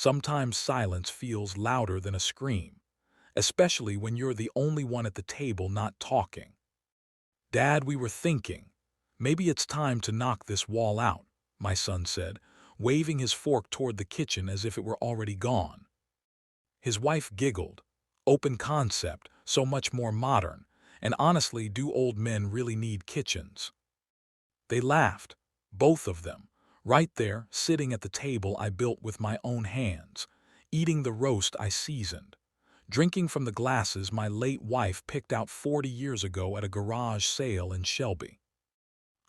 Sometimes silence feels louder than a scream, especially when you're the only one at the table not talking. Dad, we were thinking, maybe it's time to knock this wall out, my son said, waving his fork toward the kitchen as if it were already gone. His wife giggled. Open concept, so much more modern, and honestly, do old men really need kitchens? They laughed, both of them, right there, sitting at the table I built with my own hands, eating the roast I seasoned, drinking from the glasses my late wife picked out 40 years ago at a garage sale in Shelby.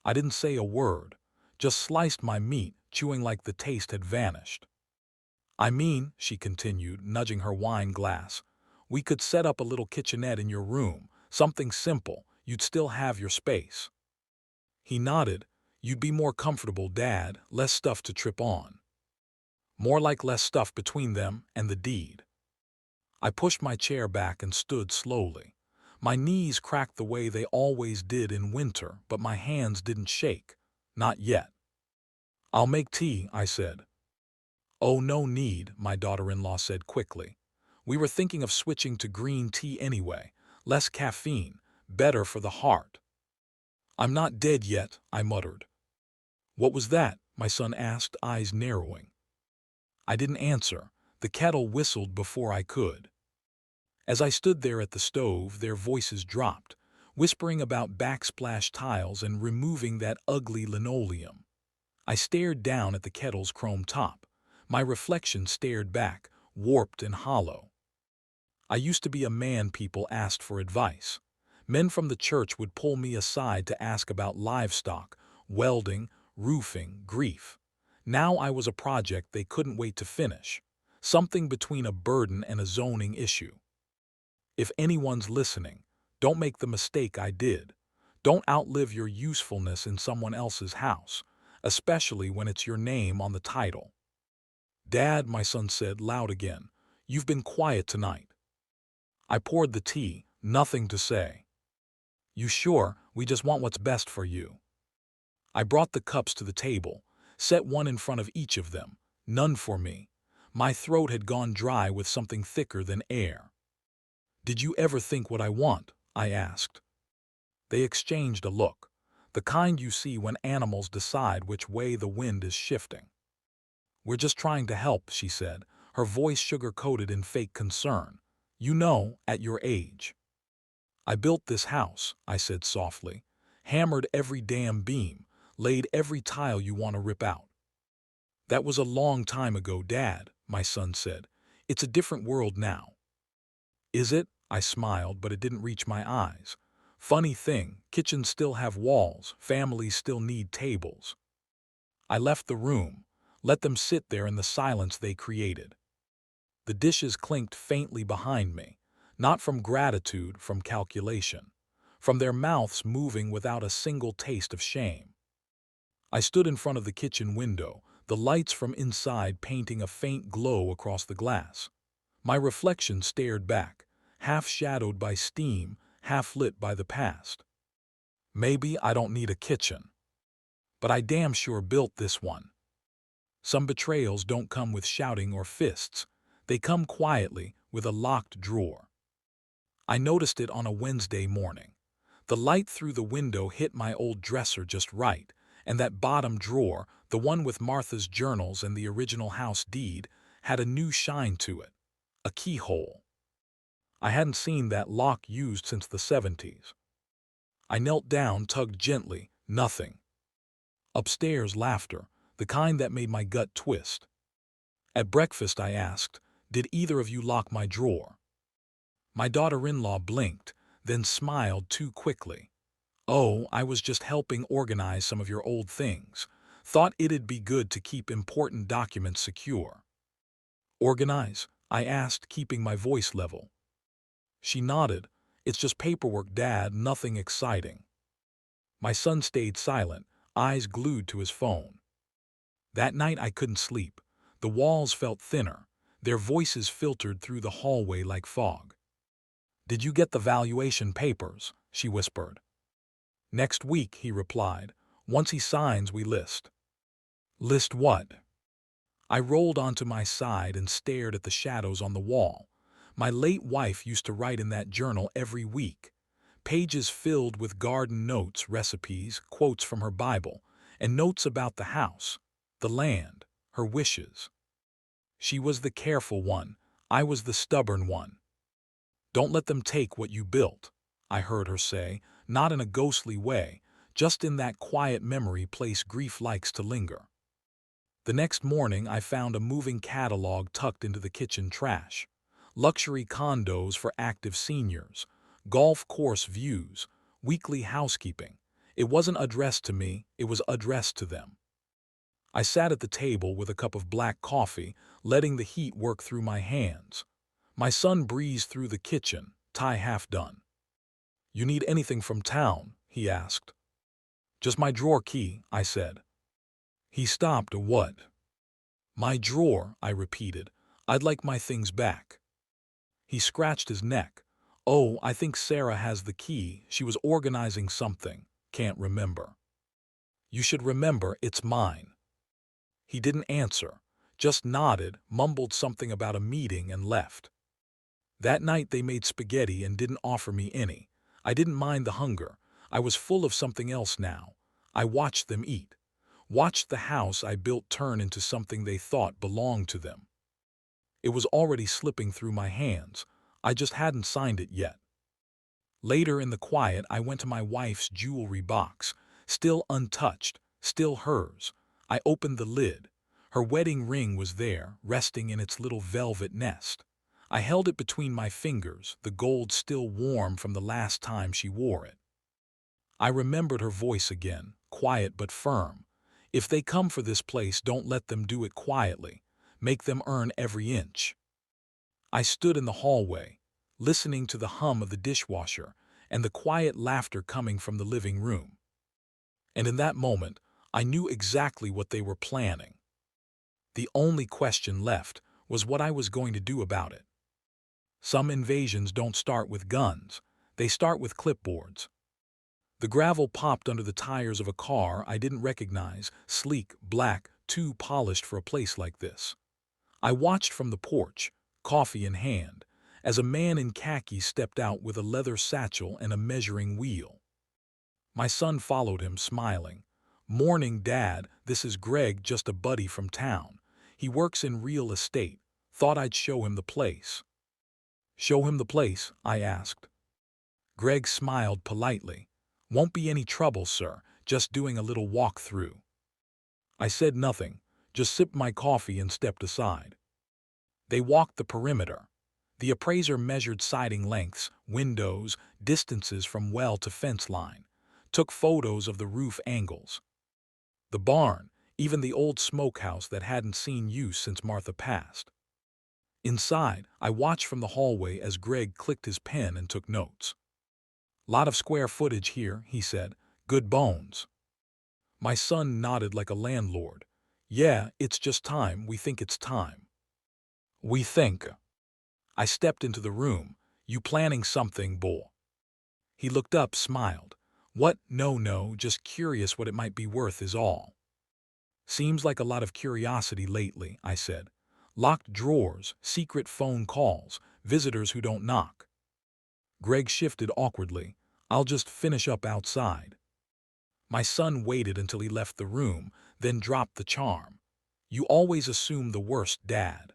I didn't say a word, just sliced my meat, chewing like the taste had vanished. I mean, she continued, nudging her wine glass, we could set up a little kitchenette in your room, something simple, you'd still have your space. He nodded. You'd be more comfortable, Dad, less stuff to trip on. More like less stuff between them and the deed. I pushed my chair back and stood slowly. My knees cracked the way they always did in winter, but my hands didn't shake. Not yet. I'll make tea, I said. Oh, no need, my daughter-in-law said quickly. We were thinking of switching to green tea anyway. Less caffeine, better for the heart. I'm not dead yet, I muttered. What was that? My son asked, eyes narrowing. I didn't answer. The kettle whistled before I could. As I stood there at the stove, their voices dropped, whispering about backsplash tiles and removing that ugly linoleum. I stared down at the kettle's chrome top. My reflection stared back, warped and hollow. I used to be a man people asked for advice. Men from the church would pull me aside to ask about livestock, welding, roofing, grief. Now I was a project they couldn't wait to finish, something between a burden and a zoning issue. If anyone's listening, don't make the mistake I did. Don't outlive your usefulness in someone else's house, especially when it's your name on the title. Dad, my son said loud again, you've been quiet tonight. I poured the tea, nothing to say. You sure? We just want what's best for you. I brought the cups to the table, set one in front of each of them, none for me. My throat had gone dry with something thicker than air. Did you ever think what I want? I asked. They exchanged a look, the kind you see when animals decide which way the wind is shifting. We're just trying to help, she said, her voice sugar-coated in fake concern. You know, at your age. I built this house, I said softly, hammered every damn beam, laid every tile you want to rip out. That was a long time ago, Dad, my son said. It's a different world now. Is it? I smiled, but it didn't reach my eyes. Funny thing, kitchens still have walls, families still need tables. I left the room, let them sit there in the silence they created. The dishes clinked faintly behind me, not from gratitude, from calculation, from their mouths moving without a single taste of shame. I stood in front of the kitchen window, the lights from inside painting a faint glow across the glass. My reflection stared back, half shadowed by steam, half lit by the past. Maybe I don't need a kitchen, but I damn sure built this one. Some betrayals don't come with shouting or fists. They come quietly, with a locked drawer. I noticed it on a Wednesday morning. The light through the window hit my old dresser just right, and that bottom drawer, the one with Martha's journals and the original house deed, had a new shine to it, a keyhole. I hadn't seen that lock used since the 70s. I knelt down, tugged gently, nothing. Upstairs, laughter, the kind that made my gut twist. At breakfast I asked, did either of you lock my drawer? My daughter-in-law blinked, then smiled too quickly. Oh, I was just helping organize some of your old things. Thought it'd be good to keep important documents secure. Organize? I asked, keeping my voice level. She nodded. It's just paperwork, Dad, nothing exciting. My son stayed silent, eyes glued to his phone. That night I couldn't sleep. The walls felt thinner. Their voices filtered through the hallway like fog. Did you get the valuation papers? She whispered. Next week, he replied. Once he signs, we list. List what? I rolled onto my side and stared at the shadows on the wall. My late wife used to write in that journal every week. Pages filled with garden notes, recipes, quotes from her Bible, and notes about the house, the land, her wishes. She was the careful one. I was the stubborn one. "Don't let them take what you built," I heard her say, not in a ghostly way, just in that quiet memory place grief likes to linger. The next morning I found a moving catalog tucked into the kitchen trash. Luxury condos for active seniors, golf course views, weekly housekeeping. It wasn't addressed to me, it was addressed to them. I sat at the table with a cup of black coffee, letting the heat work through my hands. My son breezed through the kitchen, tie half done. "You need anything from town?" he asked. "Just my drawer key," I said. He stopped. "What?" "My drawer," I repeated. "I'd like my things back." He scratched his neck. "Oh, I think Sarah has the key. She was organizing something. Can't remember." "You should remember, it's mine." He didn't answer, just nodded, mumbled something about a meeting and left. That night they made spaghetti and didn't offer me any. I didn't mind the hunger. I was full of something else now. I watched them eat. Watched the house I built turn into something they thought belonged to them. It was already slipping through my hands. I just hadn't signed it yet. Later in the quiet, I went to my wife's jewelry box, still untouched, still hers. I opened the lid. Her wedding ring was there, resting in its little velvet nest. I held it between my fingers, the gold still warm from the last time she wore it. I remembered her voice again, quiet but firm. "If they come for this place, don't let them do it quietly. Make them earn every inch." I stood in the hallway, listening to the hum of the dishwasher and the quiet laughter coming from the living room. And in that moment, I knew exactly what they were planning. The only question left was what I was going to do about it. Some invasions don't start with guns, they start with clipboards. The gravel popped under the tires of a car I didn't recognize, sleek, black, too polished for a place like this. I watched from the porch, coffee in hand, as a man in khaki stepped out with a leather satchel and a measuring wheel. My son followed him, smiling. "Morning, Dad, this is Greg, just a buddy from town. He works in real estate. Thought I'd show him the place." "Show him the place?" I asked. Greg smiled politely. "Won't be any trouble, sir, just doing a little walk through." I said nothing, just sipped my coffee and stepped aside. They walked the perimeter. The appraiser measured siding lengths, windows, distances from well to fence line, took photos of the roof angles. The barn, even the old smokehouse that hadn't seen use since Martha passed. Inside, I watched from the hallway as Greg clicked his pen and took notes. "Lot of square footage here," he said. "Good bones." My son nodded like a landlord. "Yeah, it's just time. We think it's time." "We think." I stepped into the room. "You planning something, boy?" He looked up, smiled. "What? No, just curious what it might be worth is all." "Seems like a lot of curiosity lately," I said. "Locked drawers, secret phone calls, visitors who don't knock." Greg shifted awkwardly. "I'll just finish up outside." My son waited until he left the room, then dropped the charm. "You always assume the worst, Dad."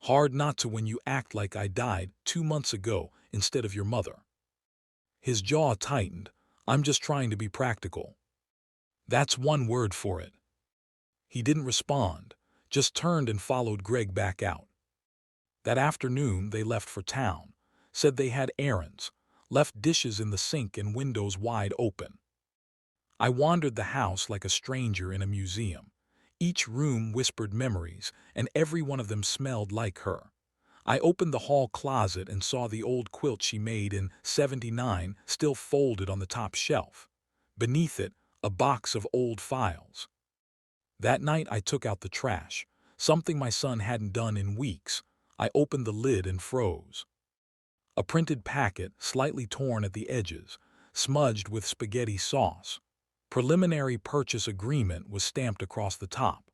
"Hard not to when you act like I died 2 months ago instead of your mother." His jaw tightened. "I'm just trying to be practical." "That's one word for it." He didn't respond, just turned and followed Greg back out. That afternoon they left for town, said they had errands, left dishes in the sink and windows wide open. I wandered the house like a stranger in a museum. Each room whispered memories, and every one of them smelled like her. I opened the hall closet and saw the old quilt she made in '79 still folded on the top shelf. Beneath it, a box of old files. That night I took out the trash, something my son hadn't done in weeks. I opened the lid and froze. A printed packet, slightly torn at the edges, smudged with spaghetti sauce. Preliminary purchase agreement was stamped across the top.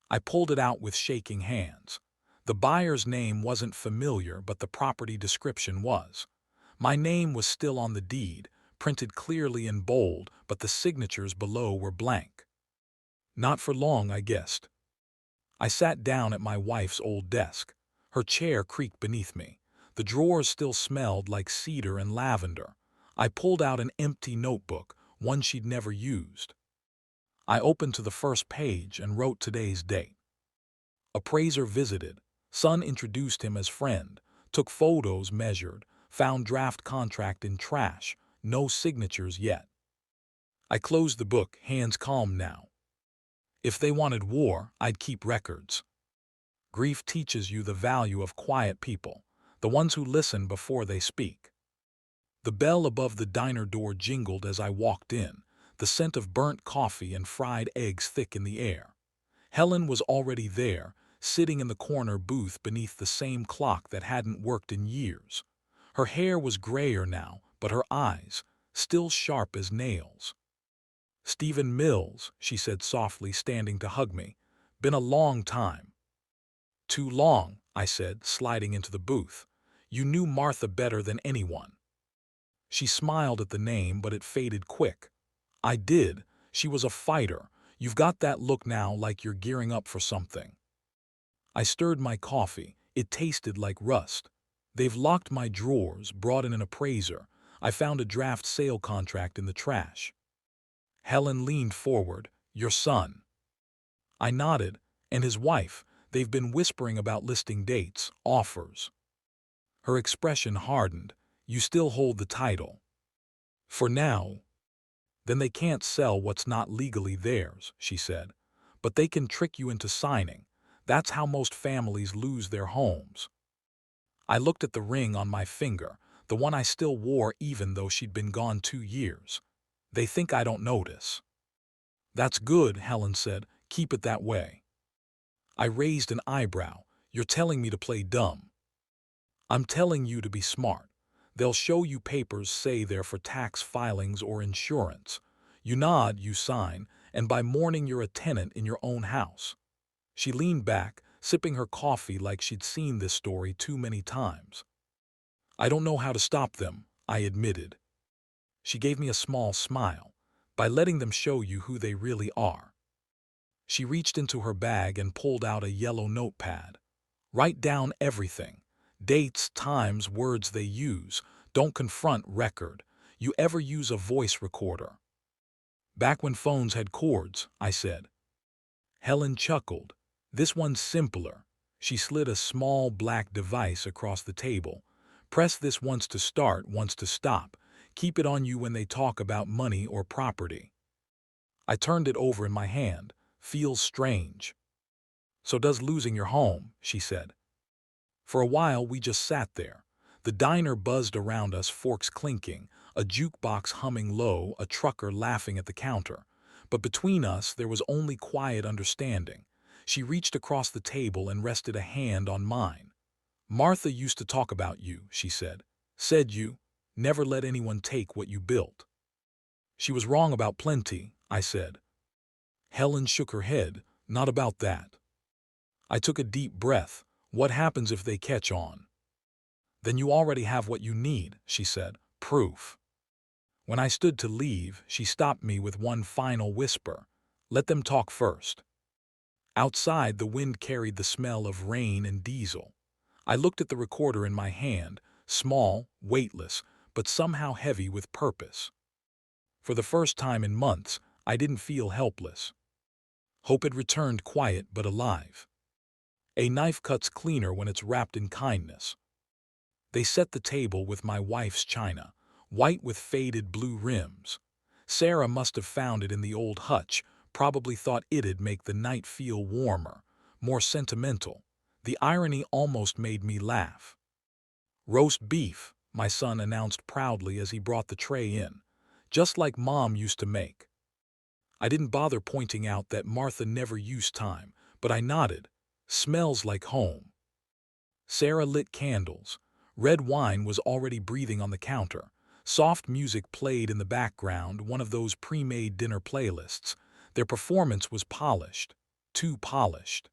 I pulled it out with shaking hands. The buyer's name wasn't familiar, but the property description was. My name was still on the deed, printed clearly in bold, but the signatures below were blank. Not for long, I guessed. I sat down at my wife's old desk. Her chair creaked beneath me. The drawers still smelled like cedar and lavender. I pulled out an empty notebook, one she'd never used. I opened to the first page and wrote today's date. Appraiser visited. Son introduced him as friend. Took photos, measured. Found draft contract in trash. No signatures yet. I closed the book, hands calm now. If they wanted war, I'd keep records. Grief teaches you the value of quiet people, the ones who listen before they speak. The bell above the diner door jingled as I walked in, the scent of burnt coffee and fried eggs thick in the air. Helen was already there, sitting in the corner booth beneath the same clock that hadn't worked in years. Her hair was grayer now, but her eyes, still sharp as nails. "Stephen Mills," she said softly, standing to hug me. "Been a long time." "Too long," I said, sliding into the booth. "You knew Martha better than anyone." She smiled at the name, but it faded quick. "I did. She was a fighter. You've got that look now, like you're gearing up for something." I stirred my coffee. It tasted like rust. "They've locked my drawers, brought in an appraiser. I found a draft sale contract in the trash." Helen leaned forward. "Your son." I nodded. "And his wife. They've been whispering about listing dates, offers." Her expression hardened. "You still hold the title." "For now." "Then they can't sell what's not legally theirs," she said. "But they can trick you into signing. That's how most families lose their homes." I looked at the ring on my finger, the one I still wore even though she'd been gone 2 years. "They think I don't notice." "That's good," Helen said. "Keep it that way." I raised an eyebrow. "You're telling me to play dumb." "I'm telling you to be smart. They'll show you papers, say they're for tax filings or insurance. You nod, you sign, and by morning you're a tenant in your own house." She leaned back, sipping her coffee like she'd seen this story too many times. "I don't know how to stop them," I admitted. She gave me a small smile. "By letting them show you who they really are." She reached into her bag and pulled out a yellow notepad. "Write down everything. Dates, times, words they use. Don't confront record. You ever use a voice recorder?" "Back when phones had cords," I said. Helen chuckled. "This one's simpler." She slid a small black device across the table. "Press this once to start, once to stop. Keep it on you when they talk about money or property." I turned it over in my hand. "Feels strange." "So does losing your home," she said. For a while we just sat there. The diner buzzed around us, forks clinking, a jukebox humming low, a trucker laughing at the counter. But between us there was only quiet understanding. She reached across the table and rested a hand on mine. "Martha used to talk about you," she said. "Said you never let anyone take what you built." "She was wrong about plenty," I said. Helen shook her head. "Not about that." I took a deep breath. "What happens if they catch on?" "Then you already have what you need," she said. "Proof." When I stood to leave, she stopped me with one final whisper. "Let them talk first." Outside, the wind carried the smell of rain and diesel. I looked at the recorder in my hand, small, weightless, but somehow heavy with purpose. For the first time in months, I didn't feel helpless. Hope had returned, quiet but alive. A knife cuts cleaner when it's wrapped in kindness. They set the table with my wife's china, white with faded blue rims. Sarah must have found it in the old hutch, probably thought it'd make the night feel warmer, more sentimental. The irony almost made me laugh. "Roast beef," my son announced proudly as he brought the tray in. "Just like Mom used to make." I didn't bother pointing out that Martha never used thyme, but I nodded. "Smells like home." Sarah lit candles. Red wine was already breathing on the counter. Soft music played in the background, one of those pre-made dinner playlists. Their performance was polished. too polished.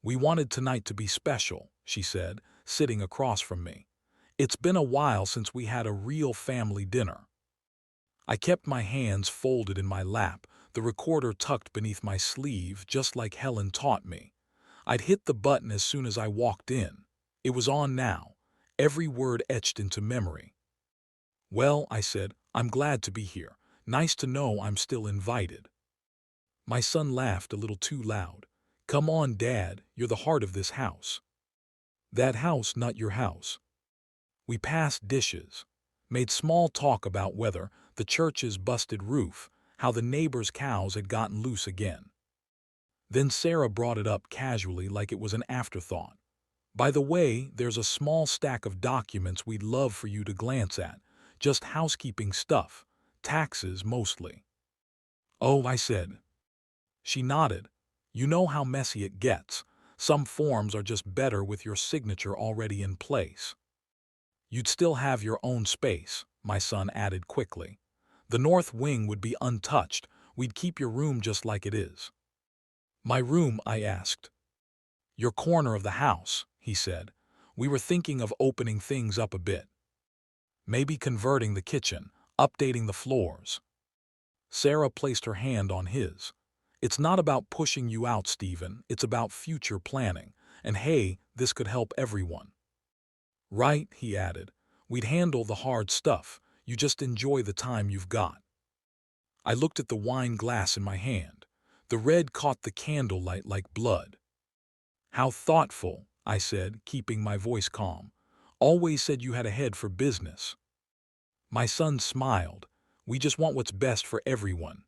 "We wanted tonight to be special," she said, sitting across from me. "It's been a while since we had a real family dinner." I kept my hands folded in my lap, the recorder tucked beneath my sleeve, just like Helen taught me. I'd hit the button as soon as I walked in. It was on now, every word etched into memory. "Well," I said, "I'm glad to be here. Nice to know I'm still invited." My son laughed a little too loud. "Come on, Dad, you're the heart of this house." "That house, not your house." We passed dishes, made small talk about weather, the church's busted roof, how the neighbors' cows had gotten loose again. Then Sarah brought it up casually like it was an afterthought. "By the way, there's a small stack of documents we'd love for you to glance at. Just housekeeping stuff. Taxes, mostly." "Oh," I said. She nodded. "You know how messy it gets. Some forms are just better with your signature already in place." "You'd still have your own space," my son added quickly. "The north wing would be untouched. We'd keep your room just like it is." "My room?" I asked. "Your corner of the house," he said. "We were thinking of opening things up a bit. Maybe converting the kitchen, updating the floors." Sarah placed her hand on his. "It's not about pushing you out, Stephen. It's about future planning. And hey, this could help everyone." "Right," he added. "We'd handle the hard stuff. You just enjoy the time you've got." I looked at the wine glass in my hand. The red caught the candlelight like blood. "How thoughtful," I said, keeping my voice calm. "Always said you had a head for business." My son smiled. "We just want what's best for everyone."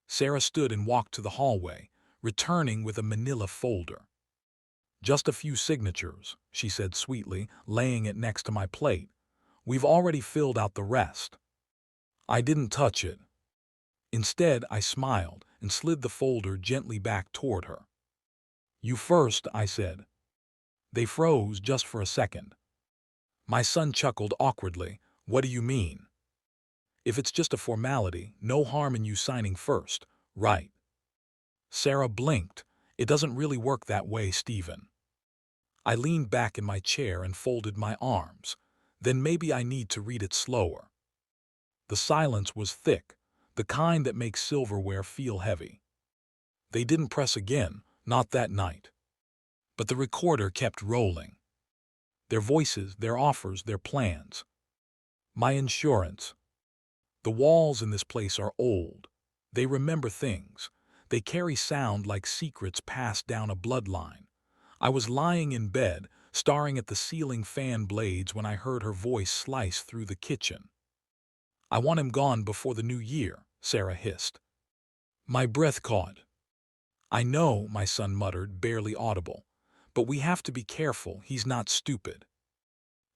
Sarah stood and walked to the hallway, returning with a manila folder. "Just a few signatures," she said sweetly, laying it next to my plate. "We've already filled out the rest." I didn't touch it. Instead, I smiled and slid the folder gently back toward her. "You first," I said. They froze just for a second. My son chuckled awkwardly. "What do you mean?" "If it's just a formality, no harm in you signing first, right?" Sarah blinked. "It doesn't really work that way, Stephen." I leaned back in my chair and folded my arms. "Then maybe I need to read it slower." The silence was thick, the kind that makes silverware feel heavy. They didn't press again, not that night. But the recorder kept rolling. Their voices, their offers, their plans. My insurance. "The walls in this place are old. They remember things. They carry sound like secrets passed down a bloodline." I was lying in bed, staring at the ceiling fan blades when I heard her voice slice through the kitchen. "I want him gone before the new year," Sarah hissed. My breath caught. "I know," my son muttered, barely audible. "But we have to be careful. He's not stupid."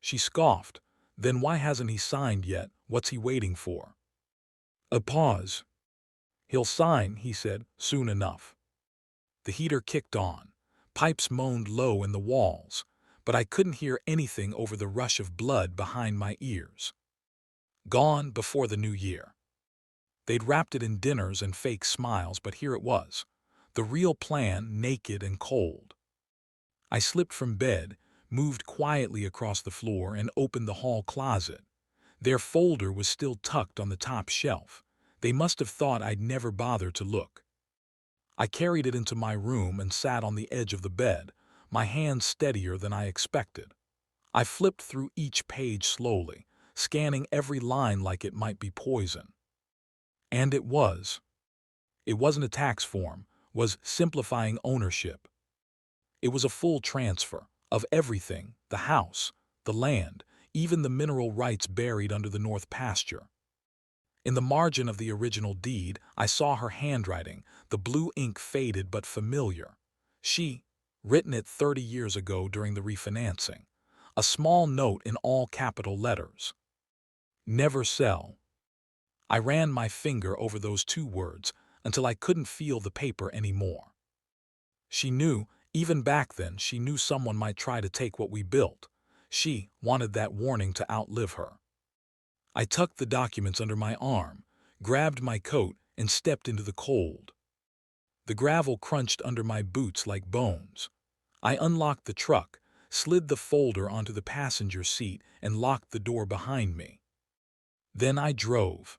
She scoffed. "Then why hasn't he signed yet? What's he waiting for?" A pause. "He'll sign," he said, "soon enough." The heater kicked on. Pipes moaned low in the walls, but I couldn't hear anything over the rush of blood behind my ears. Gone before the new year. They'd wrapped it in dinners and fake smiles, but here it was. The real plan, naked and cold. I slipped from bed, moved quietly across the floor, and opened the hall closet. Their folder was still tucked on the top shelf. They must have thought I'd never bother to look. I carried it into my room and sat on the edge of the bed, my hands steadier than I expected. I flipped through each page slowly, scanning every line like it might be poison. And it was. It wasn't a tax form, was simplifying ownership. It was a full transfer of everything, the house, the land, even the mineral rights buried under the north pasture. In the margin of the original deed, I saw her handwriting, the blue ink faded but familiar. She, written it 30 years ago during the refinancing. A small note in all capital letters. Never sell. I ran my finger over those 2 words until I couldn't feel the paper anymore. She knew, even back then, she knew someone might try to take what we built. She wanted that warning to outlive her. I tucked the documents under my arm, grabbed my coat, and stepped into the cold. The gravel crunched under my boots like bones. I unlocked the truck, slid the folder onto the passenger seat, and locked the door behind me. Then I drove.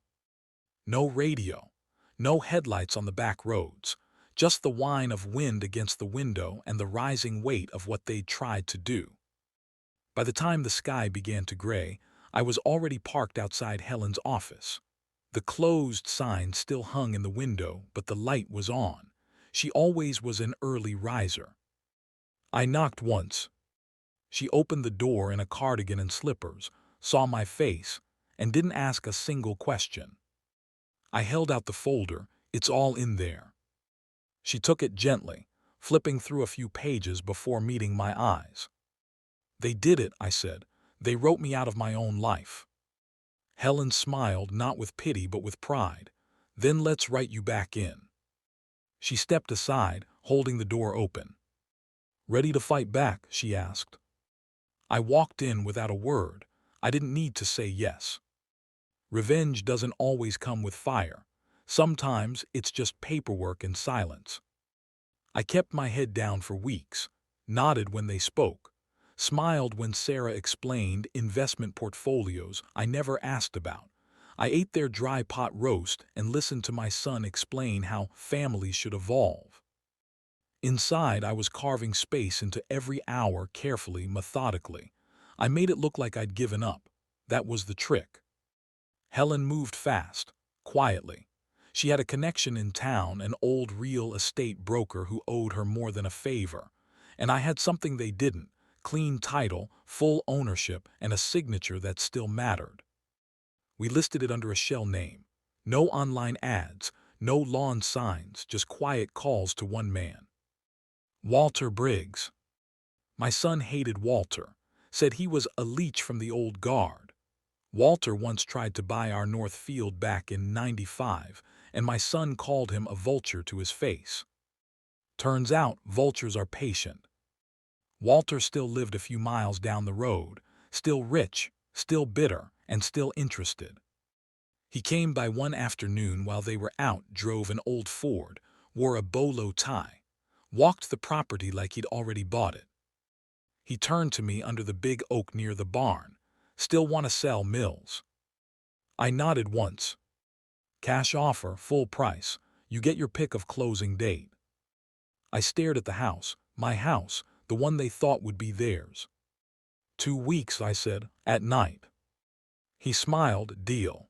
No radio, no headlights on the back roads, just the whine of wind against the window and the rising weight of what they'd tried to do. By the time the sky began to gray, I was already parked outside Helen's office. The closed sign still hung in the window, but the light was on. She always was an early riser. I knocked once. She opened the door in a cardigan and slippers, saw my face, and didn't ask a single question. I held out the folder. It's all in there. She took it gently, flipping through a few pages before meeting my eyes. They did it, I said. They wrote me out of my own life. Helen smiled, not with pity but with pride. Then let's write you back in. She stepped aside, holding the door open. Ready to fight back? She asked. I walked in without a word. I didn't need to say yes. Revenge doesn't always come with fire. Sometimes it's just paperwork and silence. I kept my head down for weeks, nodded when they spoke, smiled when Sarah explained investment portfolios I never asked about. I ate their dry pot roast and listened to my son explain how families should evolve. Inside, I was carving space into every hour carefully, methodically. I made it look like I'd given up. That was the trick. Helen moved fast, quietly. She had a connection in town, an old real estate broker who owed her more than a favor. And I had something they didn't: clean title, full ownership, and a signature that still mattered. We listed it under a shell name. No online ads, no lawn signs, just quiet calls to one man. Walter Briggs. My son hated Walter, said he was a leech from the old guard. Walter once tried to buy our North Field back in '95, and my son called him a vulture to his face. Turns out, vultures are patient. Walter still lived a few miles down the road, still rich, still bitter, and still interested. He came by one afternoon while they were out, drove an old Ford, wore a bolo tie, walked the property like he'd already bought it. He turned to me under the big oak near the barn. Still want to sell Mills? I nodded once. Cash offer, full price. You get your pick of closing date. I stared at the house, my house, the one they thought would be theirs. 2 weeks, I said, at night. He smiled. Deal.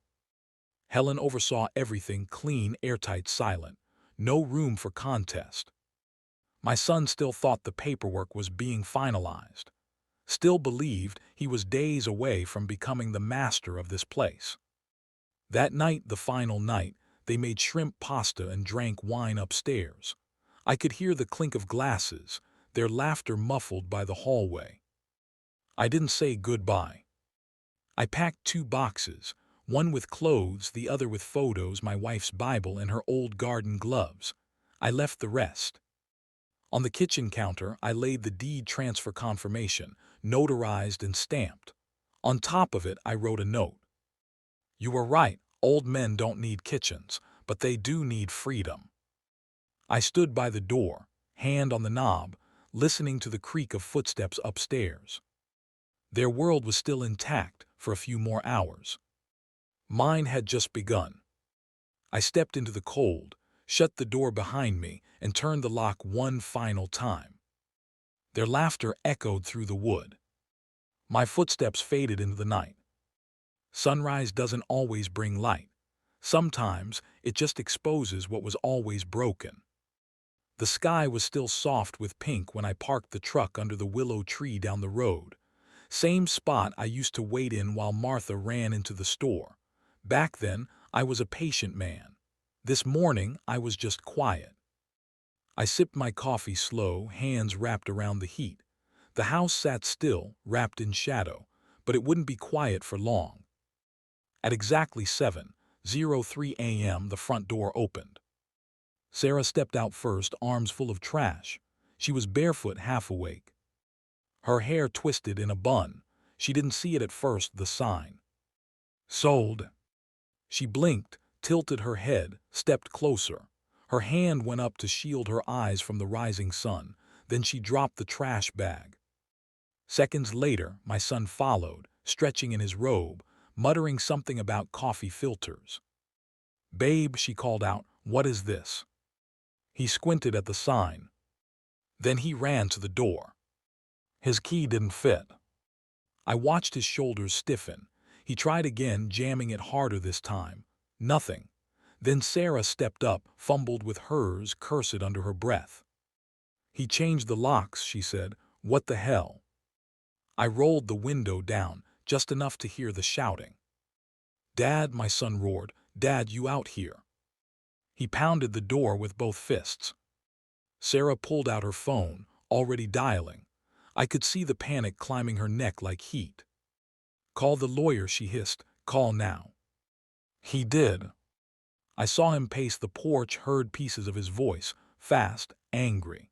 Helen oversaw everything, clean, airtight, silent. No room for contest. My son still thought the paperwork was being finalized. Still believed he was days away from becoming the master of this place. That night, the final night, they made shrimp pasta and drank wine upstairs. I could hear the clink of glasses, their laughter muffled by the hallway. I didn't say goodbye. I packed 2 boxes, one with clothes, the other with photos, my wife's Bible, and her old garden gloves. I left the rest. On the kitchen counter, I laid the deed transfer confirmation, notarized and stamped. On top of it, I wrote a note. You were right, old men don't need kitchens, but they do need freedom. I stood by the door, hand on the knob, listening to the creak of footsteps upstairs. Their world was still intact for a few more hours. Mine had just begun. I stepped into the cold, shut the door behind me, and turned the lock one final time. Their laughter echoed through the wood. My footsteps faded into the night. Sunrise doesn't always bring light. Sometimes it just exposes what was always broken. The sky was still soft with pink when I parked the truck under the willow tree down the road. Same spot I used to wait in while Martha ran into the store. Back then, I was a patient man. This morning, I was just quiet. I sipped my coffee slow, hands wrapped around the heat. The house sat still, wrapped in shadow, but it wouldn't be quiet for long. At exactly 7:03 a.m., the front door opened. Sarah stepped out first, arms full of trash. She was barefoot, half awake. Her hair twisted in a bun. She didn't see it at first, the sign. Sold. She blinked, tilted her head, stepped closer. Her hand went up to shield her eyes from the rising sun, then she dropped the trash bag. Seconds later, my son followed, stretching in his robe, muttering something about coffee filters. "Babe," she called out, "what is this?" He squinted at the sign. Then he ran to the door. His key didn't fit. I watched his shoulders stiffen. He tried again, jamming it harder this time. Nothing. Then Sarah stepped up, fumbled with hers, cursed under her breath. "He changed the locks," she said. "What the hell?" I rolled the window down, just enough to hear the shouting. "Dad," my son roared. "Dad, you out here?" He pounded the door with both fists. Sarah pulled out her phone, already dialing. I could see the panic climbing her neck like heat. "Call the lawyer," she hissed. "Call now." He did. I saw him pace the porch, heard pieces of his voice, fast, angry.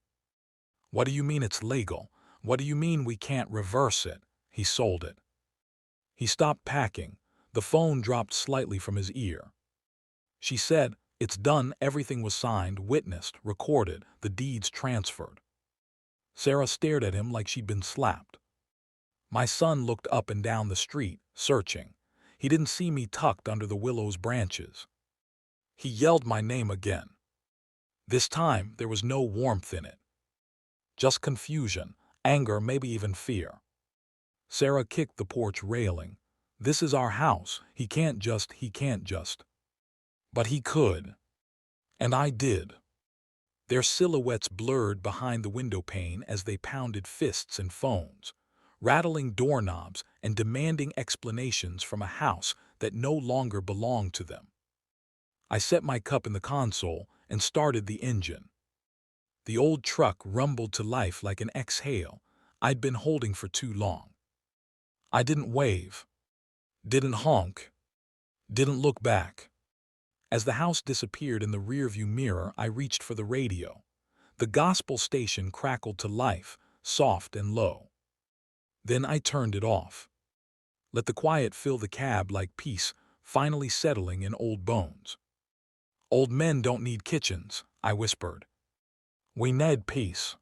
"What do you mean it's legal? What do you mean we can't reverse it?" He sold it. He stopped packing. The phone dropped slightly from his ear. She said, "It's done, everything was signed, witnessed, recorded, the deeds transferred." Sarah stared at him like she'd been slapped. My son looked up and down the street, searching. He didn't see me tucked under the willow's branches. He yelled my name again. This time, there was no warmth in it. Just confusion, anger, maybe even fear. Sarah kicked the porch railing. "This is our house. He can't just. But he could. And I did." Their silhouettes blurred behind the window pane as they pounded fists and phones, rattling doorknobs and demanding explanations from a house that no longer belonged to them. I set my cup in the console and started the engine. The old truck rumbled to life like an exhale I'd been holding for too long. I didn't wave, didn't honk, didn't look back. As the house disappeared in the rearview mirror, I reached for the radio. The gospel station crackled to life, soft and low. Then I turned it off. Let the quiet fill the cab like peace, finally settling in old bones. "Old men don't need kitchens," I whispered. "We need peace.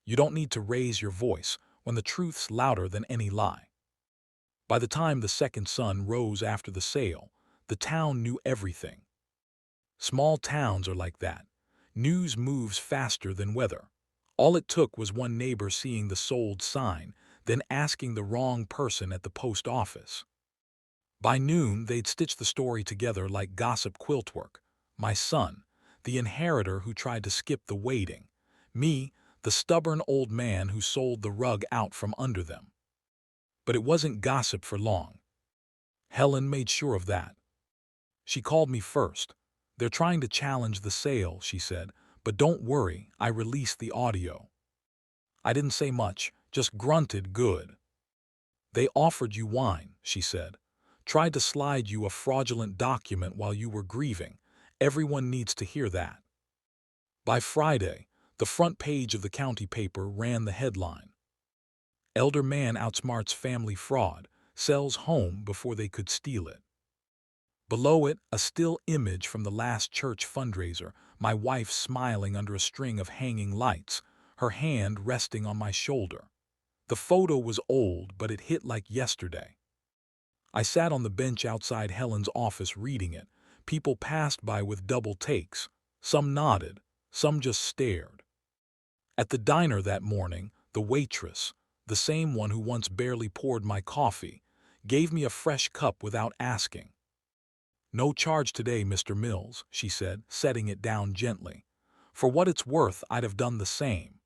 You don't need to raise your voice when the truth's louder than any lie." By the time the second sun rose after the sale, the town knew everything. Small towns are like that. News moves faster than weather. All it took was one neighbor seeing the sold sign, then asking the wrong person at the post office. By noon, they'd stitched the story together like gossip quiltwork. My son, the inheritor who tried to skip the waiting. Me, the stubborn old man who sold the rug out from under them. But it wasn't gossip for long. Helen made sure of that. She called me first. "They're trying to challenge the sale," she said, "but don't worry, I released the audio." I didn't say much, just grunted good. "They offered you wine," she said. "Tried to slide you a fraudulent document while you were grieving. Everyone needs to hear that." By Friday, the front page of the county paper ran the headline: "Elder man outsmarts family fraud, sells home before they could steal it." Below it, a still image from the last church fundraiser, my wife smiling under a string of hanging lights, her hand resting on my shoulder. The photo was old, but it hit like yesterday. I sat on the bench outside Helen's office reading it. People passed by with double takes. Some nodded, some just stared. At the diner that morning, the waitress, the same one who once barely poured my coffee, gave me a fresh cup without asking. "No charge today, Mr. Mills," she said, setting it down gently. For what it's worth, I'd have done the same.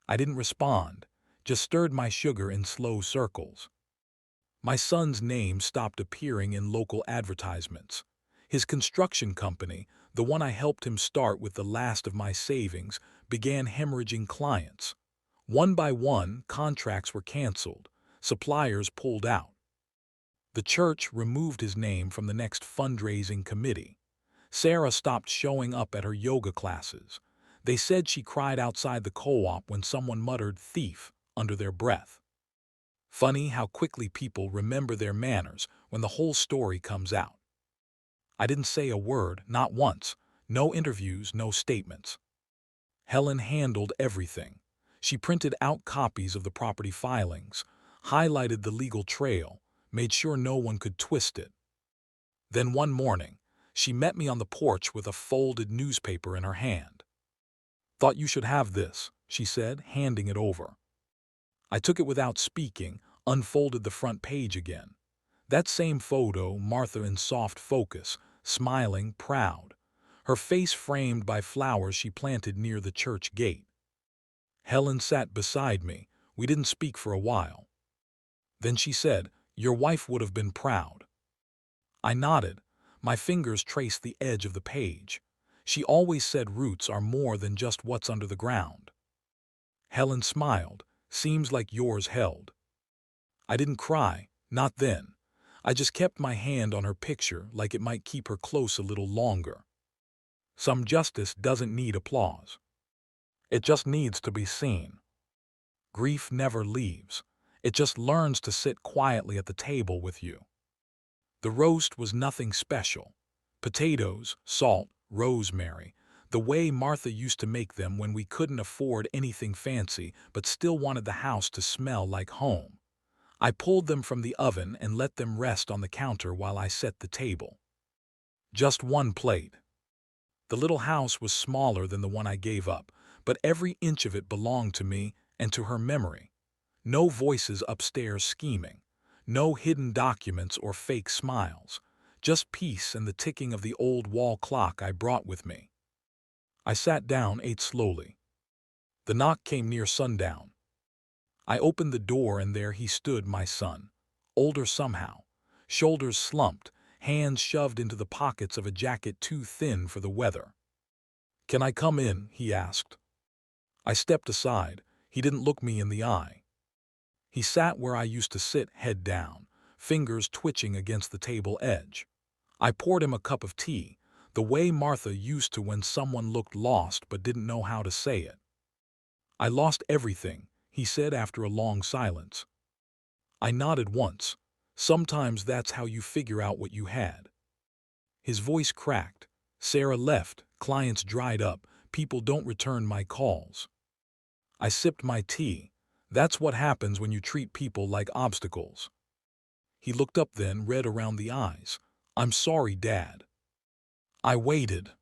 I didn't respond, just stirred my sugar in slow circles. My son's name stopped appearing in local advertisements. His construction company, the one I helped him start with the last of my savings, began hemorrhaging clients. One by one, contracts were canceled. Suppliers pulled out. The church removed his name from the next fundraising committee. Sarah stopped showing up at her yoga classes. They said she cried outside the co-op when someone muttered "thief" under their breath. Funny how quickly people remember their manners when the whole story comes out. I didn't say a word, not once, No interviews, no statements. Helen handled everything. She printed out copies of the property filings, highlighted the legal trail, made sure no one could twist it. Then one morning, she met me on the porch with a folded newspaper in her hand. "Thought you should have this," she said, handing it over. I took it without speaking, unfolded the front page again. That same photo, Martha in soft focus, smiling, proud, her face framed by flowers she planted near the church gate. Helen sat beside me. We didn't speak for a while. Then she said, "Your wife would have been proud." I nodded. My fingers traced the edge of the page. She always said roots are more than just what's under the ground. Helen smiled. "Seems like yours held." I didn't cry, not then. I just kept my hand on her picture like it might keep her close a little longer. Some justice doesn't need applause. It just needs to be seen. Grief never leaves. It just learns to sit quietly at the table with you. The roast was nothing special. Potatoes, salt, rosemary, the way Martha used to make them when we couldn't afford anything fancy but still wanted the house to smell like home. I pulled them from the oven and let them rest on the counter while I set the table. Just one plate. The little house was smaller than the one I gave up, but every inch of it belonged to me and to her memory. No voices upstairs scheming. No hidden documents or fake smiles. Just peace and the ticking of the old wall clock I brought with me. I sat down, ate slowly. The knock came near sundown. I opened the door and there he stood, my son. Older somehow. Shoulders slumped, hands shoved into the pockets of a jacket too thin for the weather. "Can I come in?" he asked. I stepped aside. He didn't look me in the eye. He sat where I used to sit, head down, fingers twitching against the table edge. I poured him a cup of tea, the way Martha used to when someone looked lost but didn't know how to say it. "I lost everything," he said after a long silence. I nodded once. "Sometimes that's how you figure out what you had." His voice cracked. "Sarah left, clients dried up, people don't return my calls." I sipped my tea. That's what happens when you treat people like obstacles. He looked up then, red around the eyes. "I'm sorry, Dad." I waited.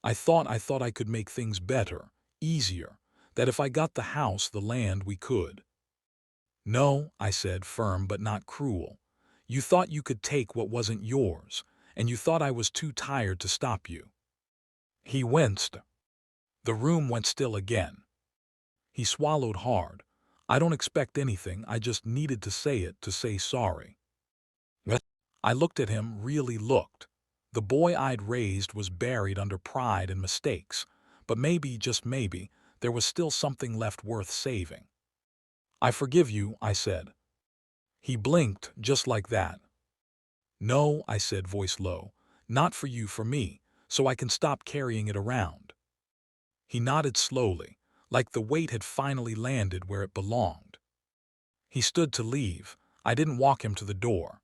I thought I could make things better, easier, that if I got the house, the land, we could. "No," I said, firm but not cruel. "You thought you could take what wasn't yours, and you thought I was too tired to stop you." He winced. The room went still again. He swallowed hard. "I don't expect anything, I just needed to say it, to say sorry." I looked at him, really looked. The boy I'd raised was buried under pride and mistakes, but maybe, just maybe, there was still something left worth saving. "I forgive you," I said. He blinked, just like that. "No," I said, voice low, "not for you, for me, so I can stop carrying it around." He nodded slowly, like the weight had finally landed where it belonged. He stood to leave. I didn't walk him to the door.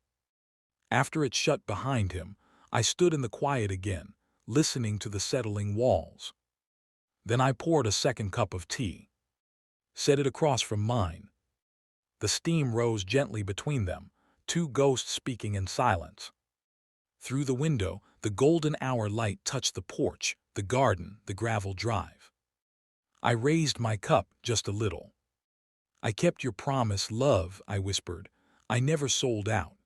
After it shut behind him, I stood in the quiet again, listening to the settling walls. Then I poured a second cup of tea. Set it across from mine. The steam rose gently between them, two ghosts speaking in silence. Through the window, the golden hour light touched the porch, the garden, the gravel drive. I raised my cup just a little. "I kept your promise, love," I whispered. "I never sold out."